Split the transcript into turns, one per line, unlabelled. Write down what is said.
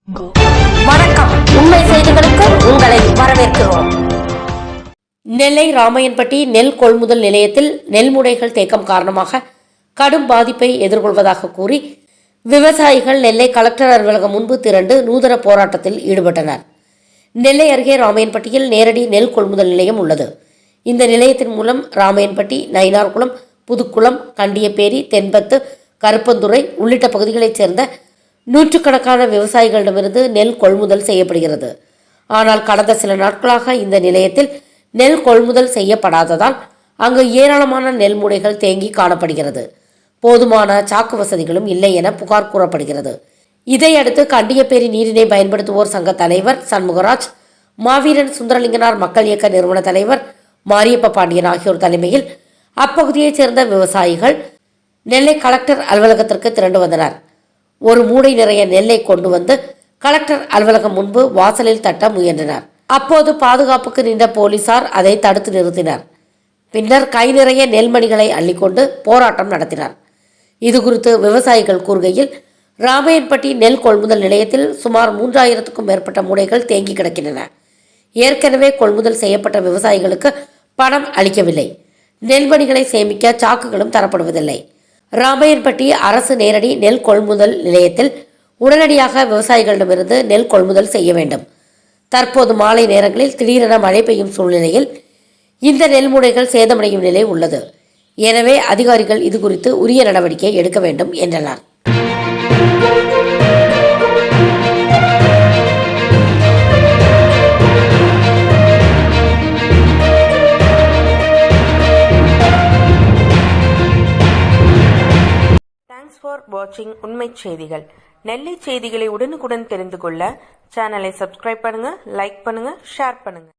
வணக்கம். உண்மை செய்திகளுக்கு உங்களை வரவேற்கிறோம். நெல்லை ராமையன்பட்டி நெல் கொள்முதல் நிலையத்தில் நெல் மூடைகள் தேக்கம் காரணமாக கடும் பாதிப்பை எதிர்கொள்வதாக கூறி விவசாயிகள் நெல்லை கலெக்டர் அலுவலகம் முன்பு திரண்டு நூதன போராட்டத்தில் ஈடுபட்டனர். நெல்லை அருகே ராமையன்பட்டியில் நேரடி நெல் கொள்முதல் நிலையம் உள்ளது. இந்த நிலையத்தின் மூலம் ராமையன்பட்டி, நயினார்குளம், புதுக்குளம், கண்டியப்பேரி, தென்பத்து, கருப்பந்துறை உள்ளிட்ட பகுதிகளைச் சேர்ந்த நூற்றுக்கணக்கான விவசாயிகளிடமிருந்து நெல் கொள்முதல் செய்யப்படுகிறது. ஆனால் கடந்த சில நாட்களாக இந்த நிலையத்தில் நெல் கொள்முதல் செய்யப்படாததால் அங்கு ஏராளமான நெல் மூடைகள் தேங்கி காணப்படுகிறது. போதுமான சாக்கு வசதிகளும் இல்லை என புகார் கூறப்படுகிறது. இதையடுத்து கண்டியப்பேரி நீரினை பயன்படுத்துவோர் சங்க தலைவர் சண்முகராஜ், மாவீரன் சுந்தரலிங்கனார் மக்கள் இயக்க நிறுவன தலைவர் மாரியப்ப பாண்டியன் ஆகியோர் தலைமையில் அப்பகுதியைச் சேர்ந்த விவசாயிகள் நெல்லை கலெக்டர் அலுவலகத்திற்கு திரண்டு வந்தனர். ஒரு மூடை நிறைய நெல்லை கொண்டு வந்து கலெக்டர் அலுவலகம் முன்பு வாசலில் தட்ட முயன்றனர். அப்போது பாதுகாப்புக்கு நின்ற போலீசார் அதை தடுத்து நிறுத்தினர். பின்னர் கை நிறைய நெல்மணிகளை அள்ளிக்கொண்டு போராட்டம் நடத்தினர். இதுகுறித்து விவசாயிகள் கூறுகையில், ராமையன்பட்டி நெல் கொள்முதல் நிலையத்தில் சுமார் 3000க்கும் மேற்பட்ட மூடைகள் தேங்கி கிடக்கின்றன. ஏற்கனவே கொள்முதல் செய்யப்பட்ட விவசாயிகளுக்கு பணம் அளிக்கவில்லை. நெல்மணிகளை சேமிக்க சாக்குகளும் தரப்படுவதில்லை. ராமையன்பட்டி அரசு நேரடி நெல் கொள்முதல் நிலையத்தில் உடனடியாக விவசாயிகளிடமிருந்து நெல் கொள்முதல் செய்ய வேண்டும். தற்போது மாலை நேரங்களில் திடீரென மழை பெய்யும் சூழ்நிலையில் இந்த நெல் மூடைகள் சேதமடையும் நிலை உள்ளது. எனவே அதிகாரிகள் இதுகுறித்து உரிய நடவடிக்கை எடுக்க வேண்டும் என்றனர்.
Thanks for watching உண்மை செய்திகள். நெல்லை செய்திகளை உடனுக்குடன் தெரிந்து கொள்ள சேனலை சப்ஸ்கிரைப் பண்ணுங்க, லைக் பண்ணுங்க, ஷேர் பண்ணுங்க.